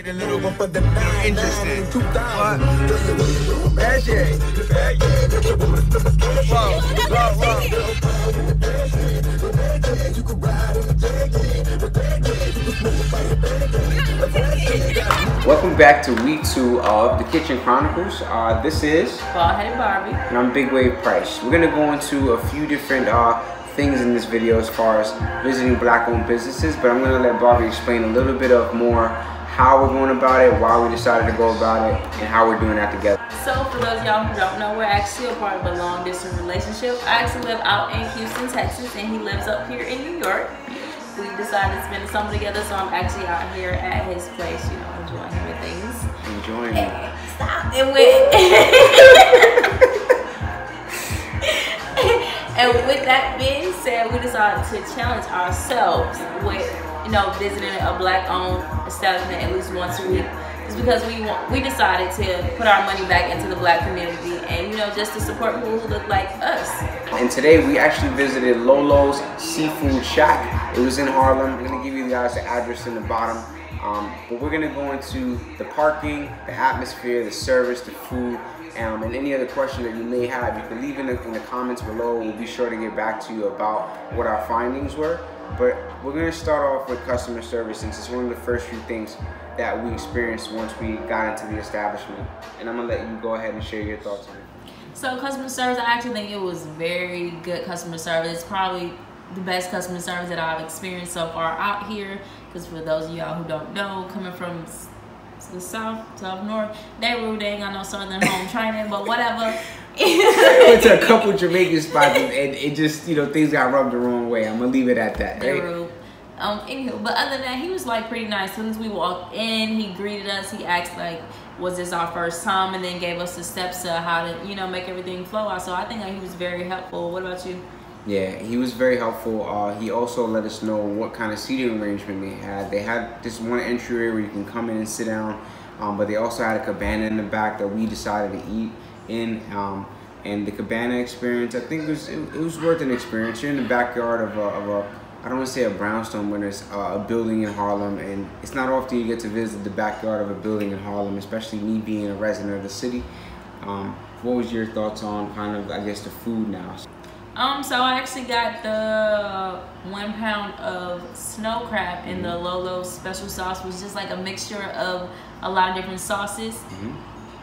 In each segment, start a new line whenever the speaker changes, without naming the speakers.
Get a little one for the 9, interesting. 2000. Magic.
Welcome back to week 2 of the Kitchen Chronicles. This is
Bald-headed Barbie.
And I'm Big Wave Pryce. We're gonna go into a few different things in this video as far as visiting black-owned businesses, but I'm gonna let Barbie explain a little bit of more how we're going about it, why we decided to go about it, and how we're doing that together.
So for those of y'all who don't know, we're actually a part of a long-distance relationship. I actually live out in Houston, Texas, and he lives up here in New York. We decided to spend the summer together, so I'm actually out here at his place, you know, enjoying him and things.
Enjoying it.
Stop. And with and with that being said, we decided to challenge ourselves with, you know, visiting a black-owned establishment at least once a week. It's because we decided to put our money back into the black community and, you know, just to support people who look like us.
And today we actually visited Lolo's Seafood Shack. It was in Harlem. I'm gonna give you guys the address in the bottom. But we're gonna go into the parking, the atmosphere, the service, the food, and any other question that you may have. You can leave in the comments below. We'll be sure to get back to you about what our findings were. But we're gonna start off with customer service, since it's one of the first few things that we experienced once we got into the establishment. And I'm gonna let you go ahead and share your thoughts on it.
So customer service, I actually think it was very good customer service. It's probably the best customer service that I've experienced so far out here. Because for those of y'all who don't know, coming from the south to up north, they rude. They ain't got no southern home training, but whatever.
Went to a couple Jamaican spots and it just, you know, things got rubbed the wrong way. I'm gonna leave it at that.
They
Right?
rude. Anywho, but other than that, he was like pretty nice. As soon as we walked in, he greeted us. He asked like, was this our first time? And then gave us the steps to how to, you know, make everything flow out. So I think that he was very helpful. What about you?
Yeah, he was very helpful. He also let us know what kind of seating arrangement they had. They had this one entryway where you can come in and sit down, but they also had a cabana in the back that we decided to eat in. And the cabana experience, I think it was worth an experience. You're in the backyard of a I don't want to say a brownstone, but it's a building in Harlem, and it's not often you get to visit the backyard of a building in Harlem, especially me being a resident of the city. What was your thoughts on kind of, I guess, the food now?
So I actually got the 1 pound of snow crab in the Lolo special sauce, which is just like a mixture of a lot of different sauces.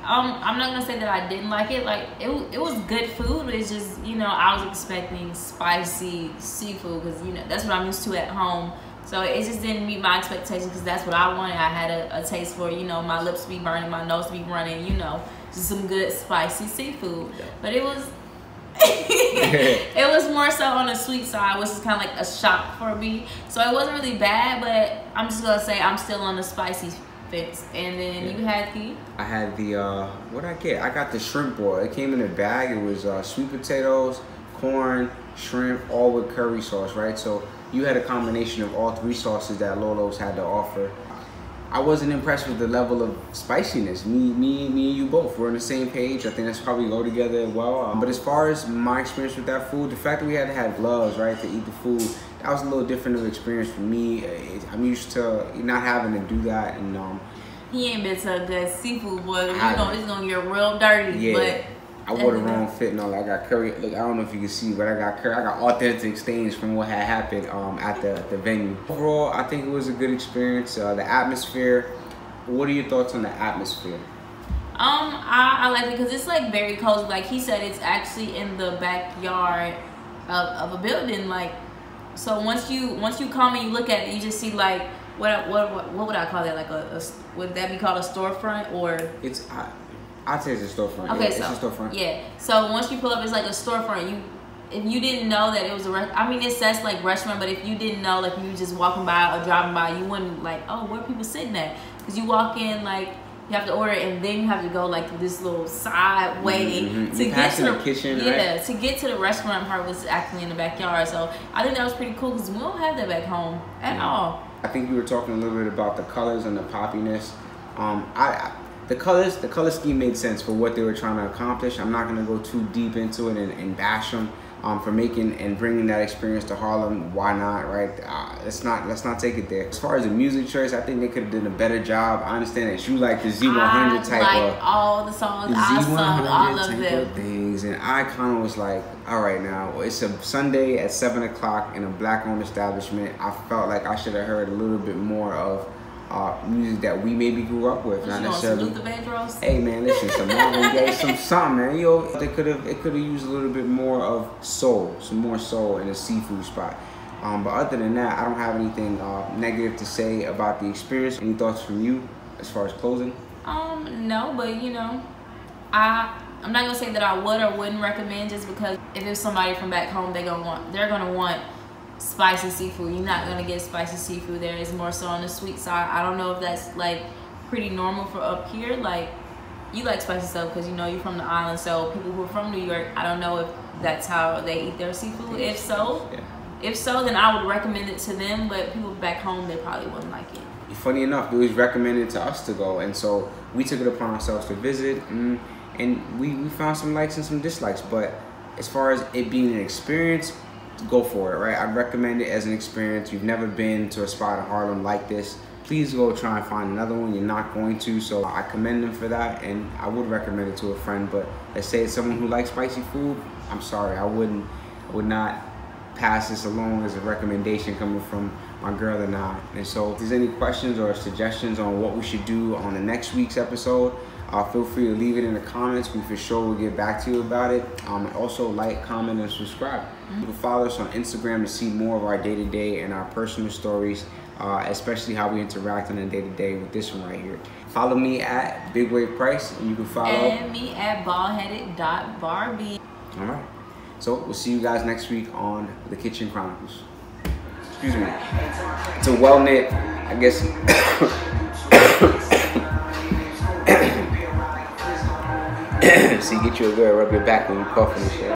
I'm not gonna say that I didn't like it. Like it was good food. It's just, you know, I was expecting spicy seafood because, you know, that's what I'm used to at home. So it just didn't meet my expectations because that's what I wanted. I had a taste for, you know, my lips to be burning, my nose to be running, you know, just some good spicy seafood. But it was it was more so on the sweet side, which is kind of like a shock for me. So it wasn't really bad, but I'm just gonna say I'm still on the spicy fence. And then you had the?
I had the what did I get? I got the shrimp boil. It came in a bag. It was sweet potatoes, corn, shrimp, all with curry sauce, right? So you had a combination of all 3 sauces that Lolo's had to offer. I wasn't impressed with the level of spiciness. Me and you both were on the same page. I think that's probably go together well. But as far as my experience with that food, the fact that we had to have gloves, right, to eat the food, that was a little different of an experience for me. I'm used to not having to do that, and
he ain't been to a good seafood boil. You know it's gonna get real dirty.
Yeah.
But
I wore the wrong fit and all. I got curry. Look, I don't know if you can see, but I got curry. I got authentic stains from what had happened at the venue. Overall, I think it was a good experience. The atmosphere. What are your thoughts on the atmosphere?
I like it because it's like very cozy. Like he said, it's actually in the backyard of a building. Like, so once you come and you look at it, you just see like what would I call that? Like would that be called a storefront or?
It's. I'd say it's a storefront.
Okay,
yeah,
so
it's a storefront.
Yeah. So once you pull up, it's like a storefront. If you didn't know that it was I mean, it says like restaurant, but if you didn't know, like you just walking by or driving by, you wouldn't like, oh, where are people sitting at? Because you walk in, like you have to order, and then you have to go like through this little side way to get to the
kitchen.
Yeah,
right?
To get to the restaurant part was actually in the backyard. So I think that was pretty cool because we don't have that back home at all.
I think you were talking a little bit about the colors and the poppiness. The color scheme made sense for what they were trying to accomplish. I'm not gonna go too deep into it and bash them, for making and bringing that experience to Harlem. Why not, right? Let's not take it there. As far as the music choice, I think they could have done a better job. I understand that you like the Z100 type
like
of
all the songs. I sung all of them.
Things, and I kind of was like, all right, now it's a Sunday at 7 o'clock in a black-owned establishment. I felt like I should have heard a little bit more of music that we maybe grew up with, not necessarily. Hey man, listen, some Marvin Gaye, something, man. Yo, it could have used a little bit more of soul, some more soul in a seafood spot. But other than that, I don't have anything negative to say about the experience. Any thoughts from you as far as closing?
No, but you know, I'm not gonna say that I would or wouldn't recommend, just because if it's somebody from back home, they're gonna want spicy seafood. You're not gonna get spicy seafood there. It's more so on the sweet side. I don't know if that's like pretty normal for up here. Like, you like spicy stuff because you know you're from the island, so people who are from New York, I don't know if that's how they eat their seafood. If so, then I would recommend it to them, but people back home, they probably wouldn't like it.
Funny enough, it was recommended to us to go, and so we took it upon ourselves to visit, and we found some likes and some dislikes. But as far as it being an experience, go for it, right? I recommend it as an experience. You've never been to a spot in Harlem like this, please go try and find another one. You're not going to, so I commend them for that, and I would recommend it to a friend. But let's say it's someone who likes spicy food, I'm sorry, I would not pass this along as a recommendation coming from my girl and I. And so if there's any questions or suggestions on what we should do on the next week's episode, feel free to leave it in the comments. We for sure will get back to you about it. And also like, comment, and subscribe. You can follow us on Instagram to see more of our day-to-day and our personal stories, especially how we interact on a day-to-day with this one right here. Follow me at Big Wave Pryce, and you can follow
and me at baldheaded.barbie.
All right. So we'll see you guys next week on the Kitchen Chronicles. Excuse me. It's a well-knit, I guess. See, get you a girl, rub your back when you coughing and shit.